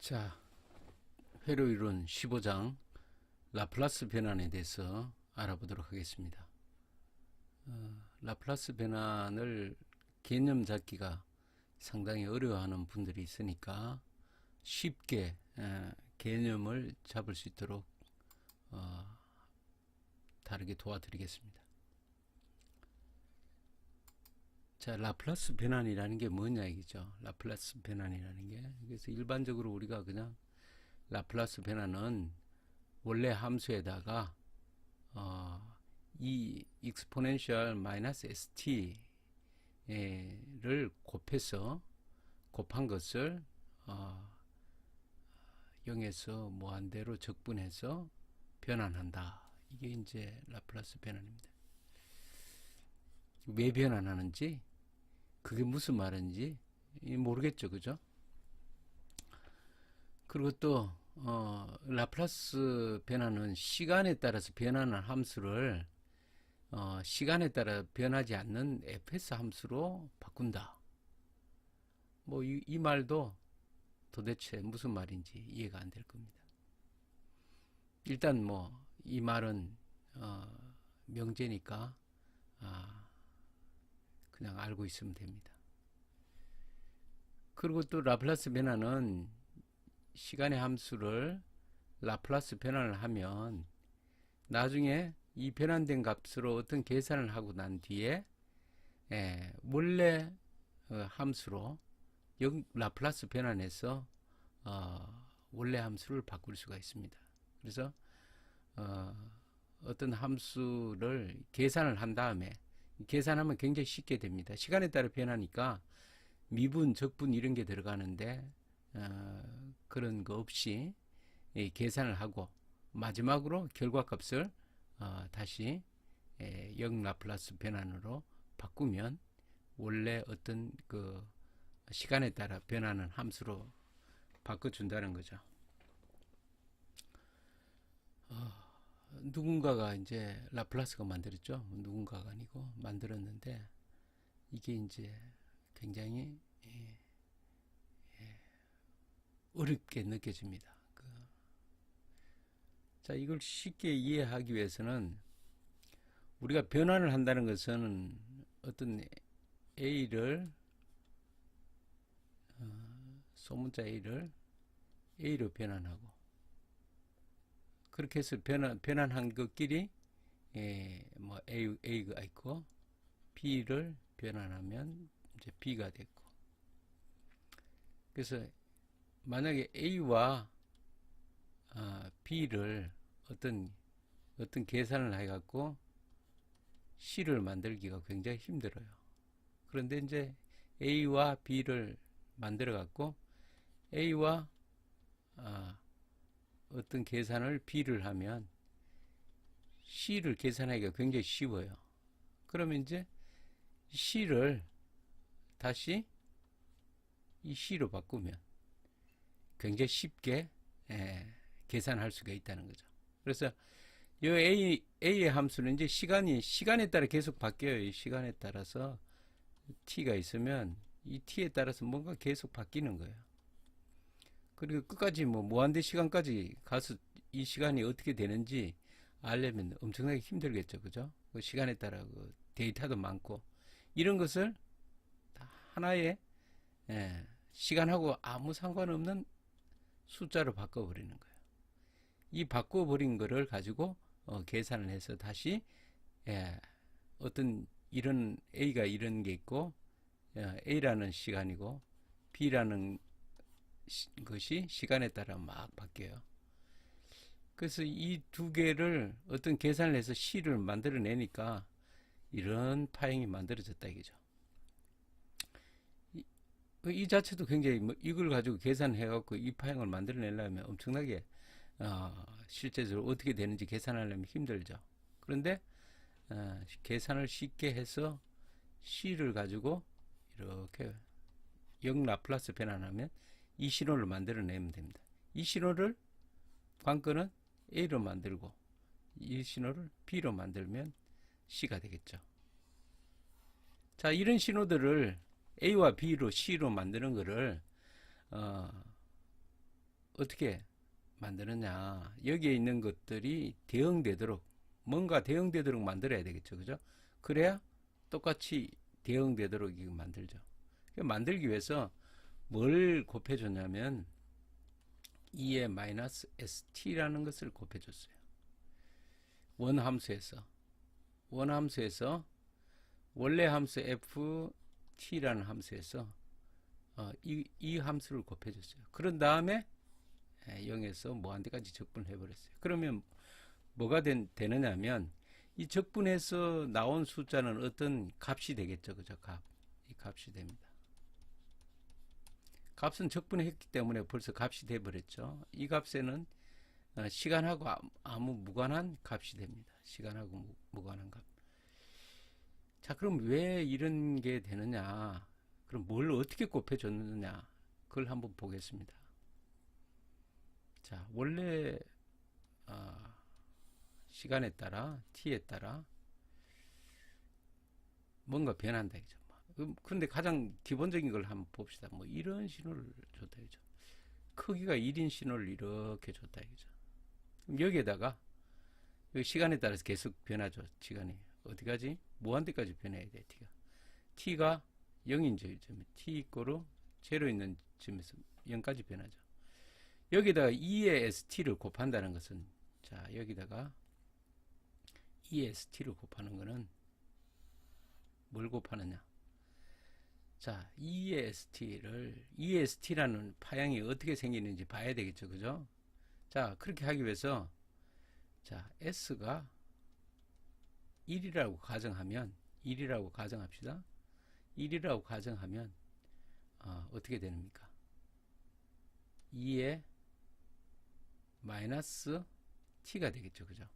자, 회로 이론 15장 라플라스 변환에 대해서 알아보도록 하겠습니다. 라플라스 변환을 개념 잡기가 상당히 어려워하는 분들이 있으니까 쉽게 개념을 잡을 수 있도록 다르게 도와드리겠습니다. 자, 라플라스 변환이라는 게 뭐냐 이거죠. 라플라스 변환이라는 게. 그래서 일반적으로 우리가 그냥 라플라스 변환은 원래 함수에다가 이 exponential 마이너스 st를 곱한 것을 0에서 무한대로 적분해서 변환한다. 이게 이제 라플라스 변환입니다. 왜 변환하는지, 그게 무슨 말인지 모르겠죠, 그죠? 그리고 또 라플라스 변환은 시간에 따라서 변하는 함수를 시간에 따라 변하지 않는 fs 함수로 바꾼다. 뭐 이 말도 도대체 무슨 말인지 이해가 안 될 겁니다. 일단 뭐 이 말은 명제니까 그냥 알고 있으면 됩니다. 그리고 또 라플라스 변환은 시간의 함수를 라플라스 변환을 하면 나중에 이 변환된 값으로 어떤 계산을 하고 난 뒤에 원래 함수로 라플라스 변환해서 원래 함수를 바꿀 수가 있습니다. 그래서 어떤 함수를 계산을 한 다음에 계산하면 굉장히 쉽게 됩니다. 시간에 따라 변하니까 미분, 적분 이런 게 들어가는데 그런 거 없이 계산을 하고 마지막으로 결과값을 다시 0 라플라스 변환으로 바꾸면 원래 어떤 그 시간에 따라 변하는 함수로 바꿔준다는 거죠. 누군가가 이제 라플라스가 만들었죠. 누군가가 아니고 만들었는데 이게 이제 굉장히 어렵게 느껴집니다. 자, 이걸 쉽게 이해하기 위해서는 우리가 변환을 한다는 것은 어떤 A를 소문자 A를 A로 변환하고 그렇게 해서 변환한 것끼리 뭐 A가 있고 B를 변환하면 이제 B가 됐고 그래서 만약에 A와 B를 어떤 계산을 해갖고 C를 만들기가 굉장히 힘들어요. 그런데 이제 A와 B를 만들어갖고 A와 어떤 계산을 B를 하면 C를 계산하기가 굉장히 쉬워요. 그러면 이제 C를 다시 이 C로 바꾸면 굉장히 쉽게 계산할 수가 있다는 거죠. 그래서 이 A의 함수는 이제 시간에 따라 계속 바뀌어요. 이 시간에 따라서 T가 있으면 이 T에 따라서 뭔가 계속 바뀌는 거예요. 그리고 끝까지 뭐 무한대 시간까지 가서 이 시간이 어떻게 되는지 알려면 엄청나게 힘들겠죠. 그죠? 그 시간에 따라 그 데이터도 많고 이런 것을 다 하나의 시간하고 아무 상관없는 숫자로 바꿔버리는 거예요. 이 바꿔버린 거를 가지고 계산을 해서 다시 어떤 이런 A가 이런 게 있고 A라는 시간이고 B라는 것이 시간에 따라 막 바뀌어요. 그래서 이 두 개를 어떤 계산을 해서 C를 만들어내니까 이런 파형이 만들어졌다 이거죠. 이 자체도 굉장히 이걸 가지고 계산해갖고 이 파형을 만들어내려면 엄청나게 실제적으로 어떻게 되는지 계산하려면 힘들죠. 그런데 계산을 쉽게 해서 C를 가지고 이렇게 0 라플라스 변환하면 이 신호를 만들어내면 됩니다. 이 신호를 관건은 A로 만들고 이 신호를 B로 만들면 C가 되겠죠. 자, 이런 신호들을 A와 B로 C로 만드는 거를 어떻게 만드느냐. 여기에 있는 것들이 대응되도록, 뭔가 대응되도록 만들어야 되겠죠. 그죠? 그래야 똑같이 대응되도록 이거 만들죠. 만들기 위해서 뭘 곱해줬냐면 2의 마이너스 st라는 것을 곱해줬어요. 원함수에서 원래 함수 ft라는 함수에서 이 함수를 곱해줬어요. 그런 다음에 0에서 무한대까지 적분을 해버렸어요. 그러면 뭐가 되느냐면 이 적분해서 나온 숫자는 어떤 값이 되겠죠. 그죠? 이 값이 됩니다. 값은 적분했기 때문에 벌써 값이 돼버렸죠. 이 값에는 시간하고 아무 무관한 값이 됩니다. 시간하고 무관한 값. 자, 그럼 왜 이런 게 되느냐? 그럼 뭘 어떻게 곱해줬느냐? 그걸 한번 보겠습니다. 자, 원래 시간에 따라 t에 따라 뭔가 변한다 이죠. 근데 가장 기본적인 걸 한번 봅시다. 뭐 이런 신호를 줬다 이죠. 크기가 1인 신호를 이렇게 줬다 이죠. 그럼 여기에다가 여기 시간에 따라서 계속 변하죠. 시간이 어디까지? 무한대까지 변해야 돼. t가 0인 점에 t 이꼬르 0 있는 점에서 0까지 변하죠. 여기다가 2의 st를 곱한다는 것은, 자, 여기다가 2의 st를 곱하는 것은 뭘 곱하느냐? 자, 2의 st라는 파형이 어떻게 생기는지 봐야 되겠죠. 그죠? 자, 그렇게 하기 위해서, 자, s가 1이라고 가정합시다. 1이라고 가정하면 어떻게 됩니까? 2의 마이너스 t가 되겠죠. 그죠?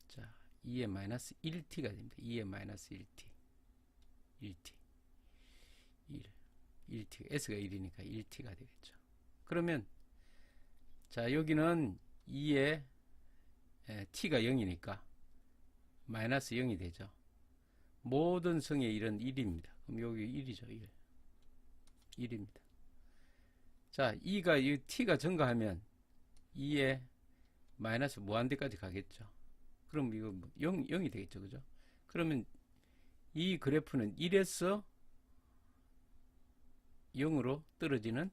자, 2의 마이너스 1t가 됩니다. 2의 마이너스 1t. 1t. s가 1이니까 1t가 되겠죠. 그러면, 자, 여기는 2의 t가 0이니까 마이너스 0이 되죠. 모든 성의 1은 1입니다. 그럼 여기 1이죠. 1입니다. 자, 이 t가 증가하면 2의 마이너스 무한대까지 가겠죠. 그럼 이거 0이 되겠죠. 그죠? 그러면 이 그래프는 1에서 0으로 떨어지는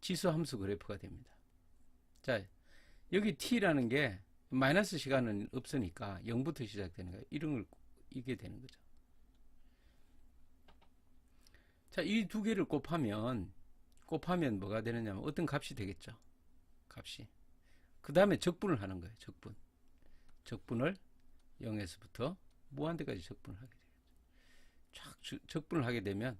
지수 함수 그래프가 됩니다. 자, 여기 t라는 게 마이너스 시간은 없으니까 0부터 시작되는 거예요. 이게 되는 거죠. 자, 이 두 개를 곱하면 뭐가 되느냐면 어떤 값이 되겠죠. 값이. 그 다음에 적분을 하는 거예요. 적분을 0에서부터 무한대까지 적분을 하게 되겠죠. 쫙 적분을 하게 되면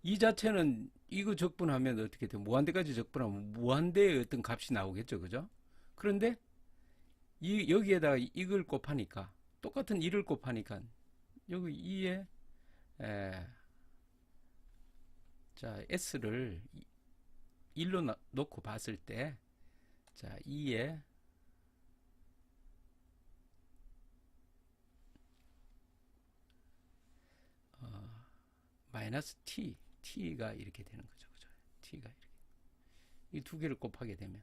이 자체는 이거 적분하면 어떻게 돼요? 무한대까지 적분하면 무한대의 어떤 값이 나오겠죠. 그죠? 그런데 여기에다가 이걸 곱하니까 똑같은 1을 곱하니까 여기 2에 자, s를 1로 놓고 봤을 때, 자, 2에 마이너스 t가 이렇게 되는 거죠. 그죠? t가 이렇게. 이 두 개를 곱하게 되면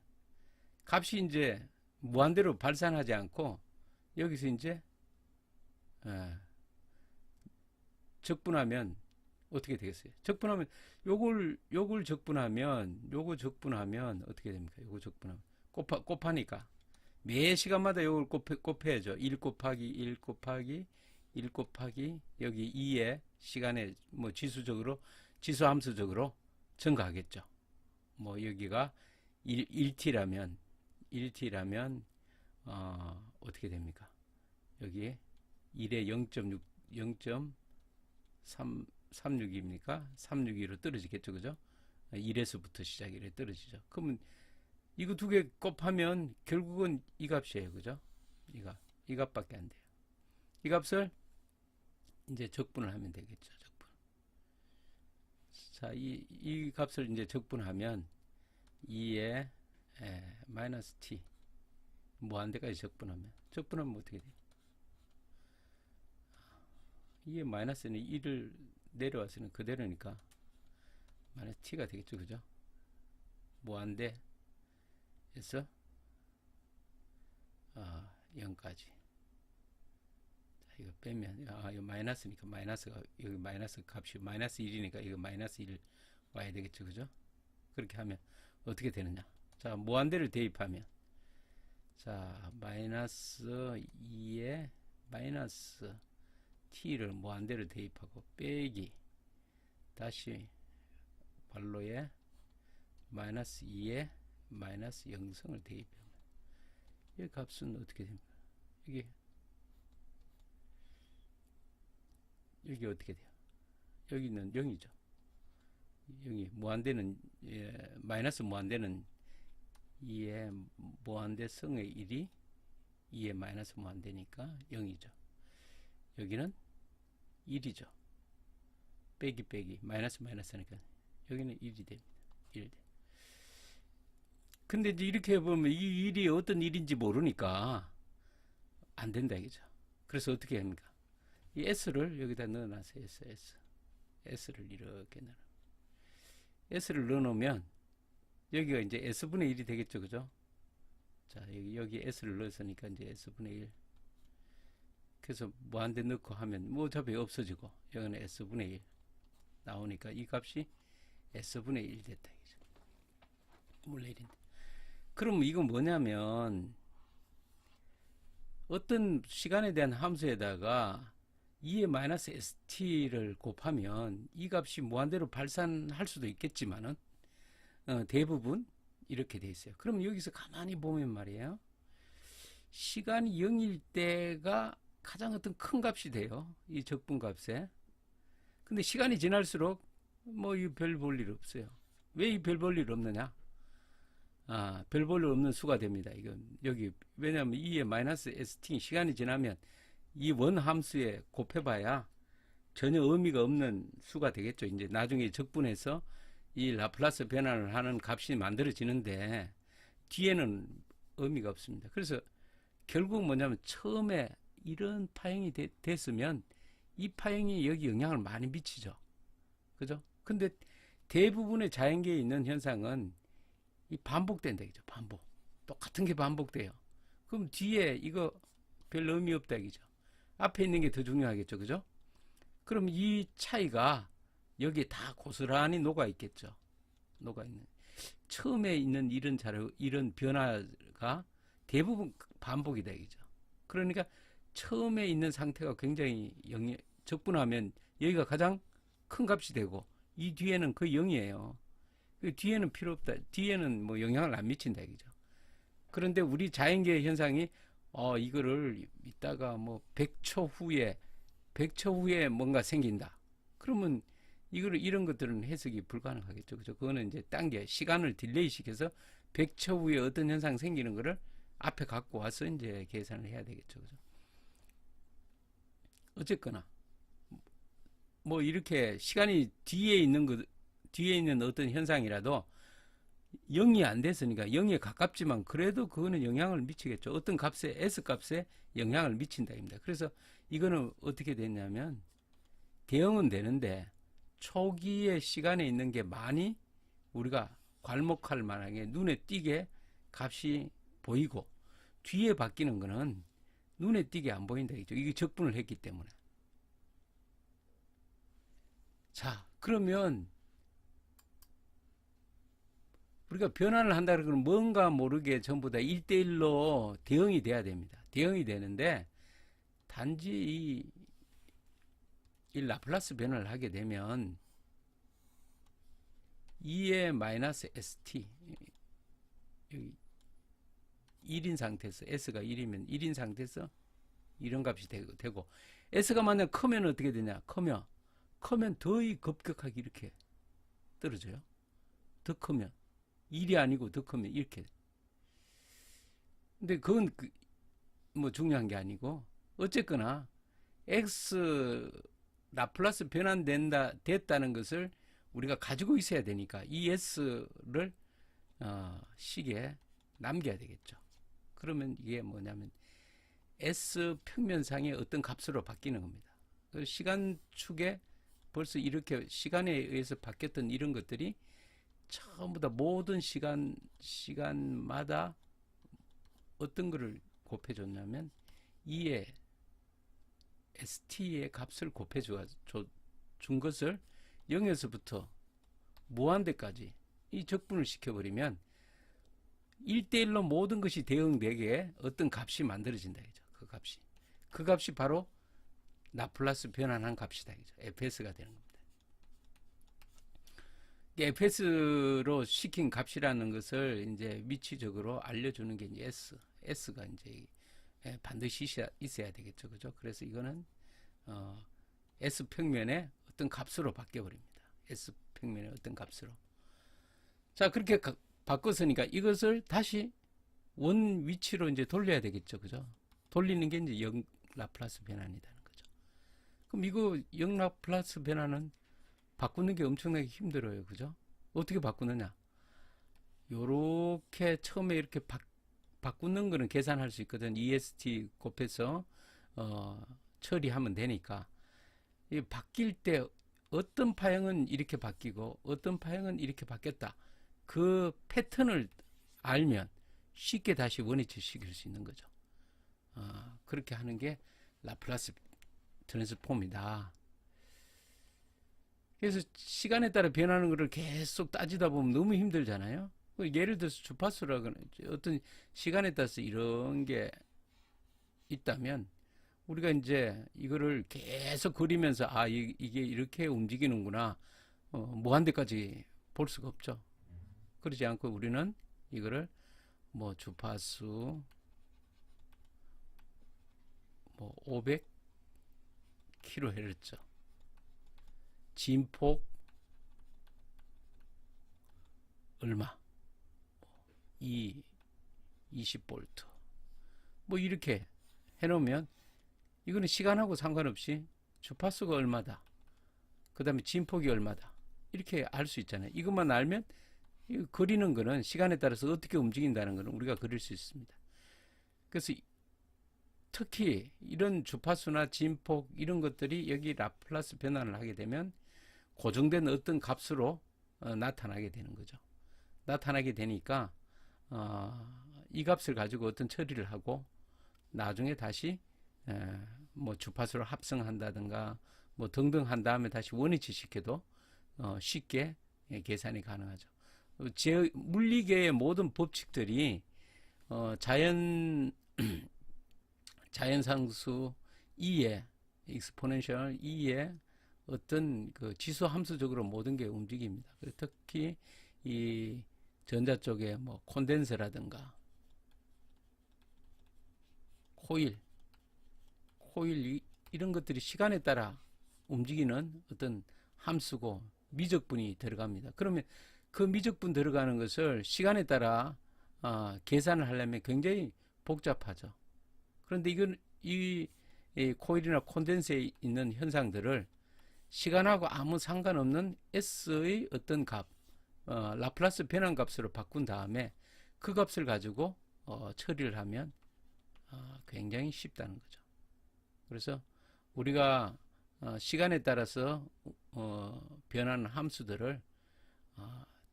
값이 이제 무한대로 발산하지 않고 여기서 이제 적분하면 어떻게 되겠어요? 적분하면 요거 적분하면 어떻게 됩니까? 요거 적분하면 곱하니까 매 시간마다 요걸 곱해야죠. 1 곱하기 1 곱하기 1 곱하기 여기 2의 시간에 뭐 지수 함수적으로 증가하겠죠. 뭐 여기가 1t라면 어떻게 됩니까? 여기에 1에 0.36입니까? 362로 떨어지겠죠. 그죠? 1에서부터 시작이 이래 떨어지죠. 그러면 이거 두 개 곱하면 결국은 이 값이에요. 그죠? 이 값밖에 안 돼요. 이 값을 이제 적분을 하면 되겠죠. 적분. 자, 이 값을 이제 적분하면 2에 마이너스 t 무한대까지 적분하면 어떻게 돼요? 2의 마이너스는 1을 내려와서는 그대로니까 마이너스 t가 되겠죠. 그죠? 무한대 에서 0까지. 이거 빼면 이거 마이너스니까 마이너스가 여기 마이너스 값이 마이너스 1이니까 이거 마이너스 1 와야 되겠죠, 그죠? 그렇게 하면 어떻게 되느냐? 자, 무한대를 대입하면 자 마이너스 2에 마이너스 t를 무한대를 대입하고 빼기 다시 발로에 마이너스 2에 마이너스 0승을 대입하면 이 값은 어떻게 됩니까? 여기 어떻게 돼요? 여기는 0이죠. 0이 무한대는 마이너스 무한대는 2의 무한대성의 1이 2의 마이너스 무한대니까 0이죠. 여기는 1이죠. 빼기 마이너스 마이너스니까 여기는 1이 됩니다. 1 돼. 근데 이제 이렇게 해보면 이 1이 어떤 1인지 모르니까 안 된다 이거죠. 그래서 어떻게 합니까? 이 S를 여기다 넣어놨어요. S를 이렇게 넣어. S를 넣어놓으면 여기가 이제 S분의 1이 되겠죠. 그죠? 자, 여기 S를 넣었으니까 이제 S분의 1. 그래서 무한대 넣고 하면 뭐 어차피 없어지고 여기는 S분의 1 나오니까 이 값이 S분의 1 됐다. 물론 1인데. 그럼 이건 뭐냐면 어떤 시간에 대한 함수에다가 2의 마이너스 st를 곱하면 이 값이 무한대로 발산할 수도 있겠지만은 대부분 이렇게 돼 있어요. 그럼 여기서 가만히 보면 말이에요. 시간이 0일 때가 가장 어떤 큰 값이 돼요. 이 적분값에. 근데 시간이 지날수록 뭐 이 별 볼 일 없어요. 왜 이 별 볼 일 없느냐? 별 볼 일 없는 수가 됩니다. 이건 여기 왜냐하면 2의 마이너스 st 시간이 지나면 이 원 함수에 곱해봐야 전혀 의미가 없는 수가 되겠죠. 이제 나중에 적분해서 이 라플라스 변환을 하는 값이 만들어지는데 뒤에는 의미가 없습니다. 그래서 결국 뭐냐면 처음에 이런 파형이 됐으면 이 파형이 여기 영향을 많이 미치죠. 그죠? 근데 대부분의 자연계에 있는 현상은 이 반복된다. 이죠. 반복. 똑같은 게 반복돼요. 그럼 뒤에 이거 별 의미 없다. 이죠. 앞에 있는 게 더 중요하겠죠. 그죠? 그럼 이 차이가 여기에 다 고스란히 녹아 있겠죠. 녹아 있는. 처음에 있는 이런 변화가 대부분 반복이다. 이죠. 그러니까 처음에 있는 상태가 굉장히 적분하면 여기가 가장 큰 값이 되고 이 뒤에는 거의 0이에요. 뒤에는 필요 없다. 뒤에는 뭐 영향을 안 미친다. 이죠. 그런데 우리 자연계의 현상이 이거를 이따가 뭐 100초 후에 뭔가 생긴다. 그러면 이런 것들은 해석이 불가능하겠죠. 그죠? 그거는 이제 시간을 딜레이 시켜서 100초 후에 어떤 현상 생기는 거를 앞에 갖고 와서 이제 계산을 해야 되겠죠. 그죠? 어쨌거나 뭐 이렇게 시간이 뒤에 있는 어떤 현상이라도 0이 안 됐으니까 0에 가깝지만 그래도 그거는 영향을 미치겠죠. 어떤 값에 S값에 영향을 미친다입니다. 그래서 이거는 어떻게 됐냐면 대응은 되는데 초기의 시간에 있는 게 많이 우리가 괄목할 만하게 눈에 띄게 값이 보이고 뒤에 바뀌는 거는 눈에 띄게 안 보인다. 이게 적분을 했기 때문에. 자, 그러면 우리가 변환을 한다 그러면 뭔가 모르게 전부 다 1대1로 대응이 돼야 됩니다. 대응이 되는데 단지 이 라플라스 변화를 하게 되면 2의 마이너스 st 여기 1인 상태에서 S가 1이면 1인 상태에서 이런 값이 되고 S가 만약 크면 어떻게 되냐? 크면 더 급격하게 이렇게 떨어져요. 더 크면 1이 아니고 더 크면 이렇게. 근데 그건 뭐 중요한 게 아니고 어쨌거나 X 라플라스 됐다는 것을 우리가 가지고 있어야 되니까 이 S를 식에 남겨야 되겠죠. 그러면 이게 뭐냐면 S 평면상의 어떤 값으로 바뀌는 겁니다. 시간축에 벌써 이렇게 시간에 의해서 바뀌었던 이런 것들이 전부 다 모든 시간마다 어떤 거를 곱해줬냐면 2의 st의 값을 곱해준 것을 0에서부터 무한대까지 이 적분을 시켜버리면 1대1로 모든 것이 대응되게 어떤 값이 만들어진다. 그 값이 바로 라플라스 변환한 값이다. fs가 되는 겁니다. fs로 시킨 값이라는 것을 이제 미치적으로 알려주는 게 이제 s가 이제 반드시 있어야 되겠죠. 그죠? 그래서 이거는 s 평면의 어떤 값으로 바뀌어 버립니다. s 평면의 어떤 값으로. 자, 그렇게 바꿨으니까 이것을 다시 원 위치로 이제 돌려야 되겠죠. 그죠? 돌리는 게 이제 영 라플라스 변환이라는 거죠. 그럼 이거 영 라플라스 변환은 바꾸는 게 엄청나게 힘들어요. 그죠? 어떻게 바꾸느냐? 요렇게 처음에 이렇게 바꾸는 거는 계산할 수 있거든. EST 곱해서 처리하면 되니까. 이 바뀔 때 어떤 파형은 이렇게 바뀌고 어떤 파형은 이렇게 바뀌었다. 그 패턴을 알면 쉽게 다시 원위치 시킬 수 있는 거죠. 그렇게 하는 게 라플라스 트랜스폼이다. 그래서 시간에 따라 변하는 것을 계속 따지다 보면 너무 힘들잖아요. 예를 들어서 주파수라거나 어떤 시간에 따라서 이런 게 있다면 우리가 이제 이거를 계속 그리면서 이게 이렇게 움직이는구나 무한대까지 볼 수가 없죠. 그러지 않고 우리는 이거를 뭐 주파수 뭐 500kHz 진폭 얼마 20V 뭐 이렇게 해놓으면 이거는 시간하고 상관없이 주파수가 얼마다 그 다음에 진폭이 얼마다 이렇게 알 수 있잖아요. 이것만 알면 그리는 거는 시간에 따라서 어떻게 움직인다는 거는 우리가 그릴 수 있습니다. 그래서 특히 이런 주파수나 진폭 이런 것들이 여기 라플라스 변환을 하게 되면 고정된 어떤 값으로 나타나게 되는 거죠. 나타나게 되니까 이 값을 가지고 어떤 처리를 하고 나중에 다시 뭐 주파수를 합성한다든가 뭐 등등 한 다음에 다시 원위치 시켜도 쉽게 계산이 가능하죠. 물리계의 모든 법칙들이 자연상수 2의 exponential 2의 어떤 그 지수 함수적으로 모든 게 움직입니다. 특히 이 전자 쪽에 뭐 콘덴서라든가 코일 이런 것들이 시간에 따라 움직이는 어떤 함수고 미적분이 들어갑니다. 그러면 그 미적분 들어가는 것을 시간에 따라 계산을 하려면 굉장히 복잡하죠. 그런데 이건 이 코일이나 콘덴서에 있는 현상들을 시간하고 아무 상관없는 S의 어떤 값, 라플라스 변환 값으로 바꾼 다음에 그 값을 가지고 처리를 하면 굉장히 쉽다는 거죠. 그래서 우리가 시간에 따라서 변하는 함수들을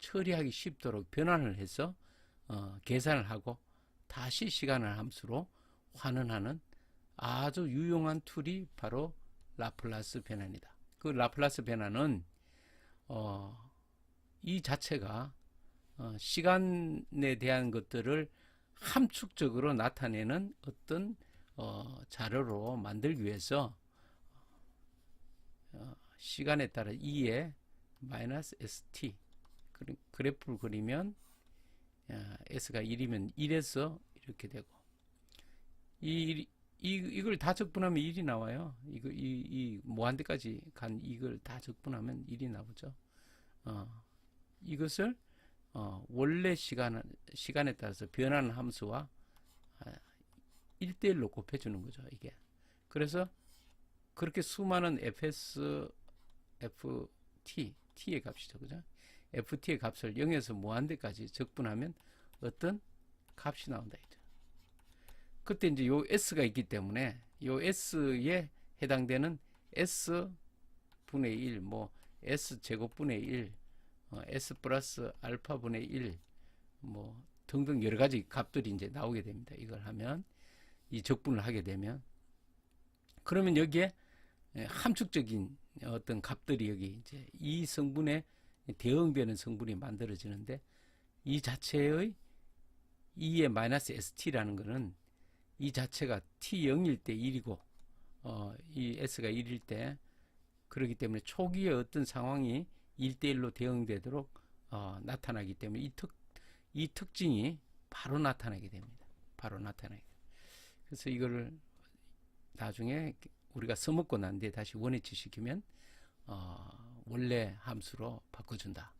처리하기 쉽도록 변환을 해서 계산을 하고 다시 시간을 함수로 환원하는 아주 유용한 툴이 바로 라플라스 변환이다. 그 라플라스 변환은 이 자체가 시간에 대한 것들을 함축적으로 나타내는 어떤 자료로 만들기 위해서 시간에 따라 2의 마이너스 st 그래프를 그리면 s가 1이면 1에서 이렇게 되고 이걸 다 적분하면 1이 나와요. 이 무한대까지 간 이걸 다 적분하면 1이 나오죠. 이것을 원래 시간에 따라서 변하는 함수와 1대1로 곱해주는 거죠. 이게. 그래서 그렇게 수많은 fs, t의 값이죠. 그죠? ft의 값을 0에서 무한대까지 적분하면 어떤 값이 나온다. 이죠. 그때 이제 요 s가 있기 때문에 요 s에 해당되는 s분의 1, 뭐 s 제곱분의 1, S 플러스 알파분의 1 뭐 등등 여러 가지 값들이 이제 나오게 됩니다. 이걸 하면 이 적분을 하게 되면 그러면 여기에 함축적인 어떤 값들이 여기 이제 이 성분에 대응되는 성분이 만들어지는데 이 자체의 E의 마이너스 ST라는 것은 이 자체가 T0일 때 1이고 이 S가 1일 때 그렇기 때문에 초기에 어떤 상황이 1대1로 대응되도록 나타나기 때문에 이 특징이 바로 나타나게 됩니다. 바로 나타나게. 그래서 이거를 나중에 우리가 써먹고 난 뒤에 다시 원위치 시키면 원래 함수로 바꿔준다.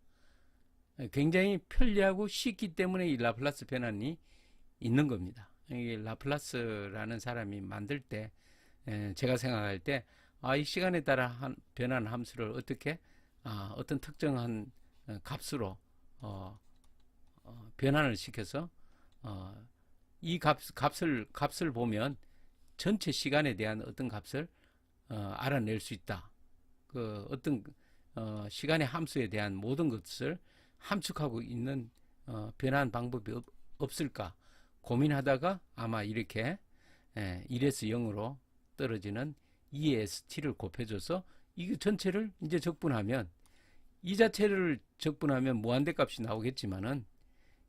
굉장히 편리하고 쉽기 때문에 이 라플라스 변환이 있는 겁니다. 이 라플라스라는 사람이 만들 때 제가 생각할 때 이 시간에 따라 변하는 함수를 어떻게 어떤 특정한 값으로 변환을 시켜서 이 값을 보면 전체 시간에 대한 어떤 값을 알아낼 수 있다. 그 어떤 시간의 함수에 대한 모든 것을 함축하고 있는 변환 방법이 없을까 고민하다가 아마 이렇게 1에서 0으로 떨어지는 2ST를 곱해줘서 이 전체를 이제 적분하면 이 자체를 적분하면 무한대 값이 나오겠지만은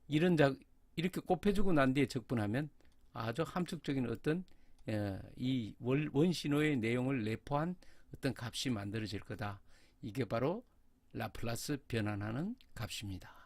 이렇게 곱해주고 난 뒤에 적분하면 아주 함축적인 어떤 이 원신호의 내용을 내포한 어떤 값이 만들어질 거다. 이게 바로 라플라스 변환하는 값입니다.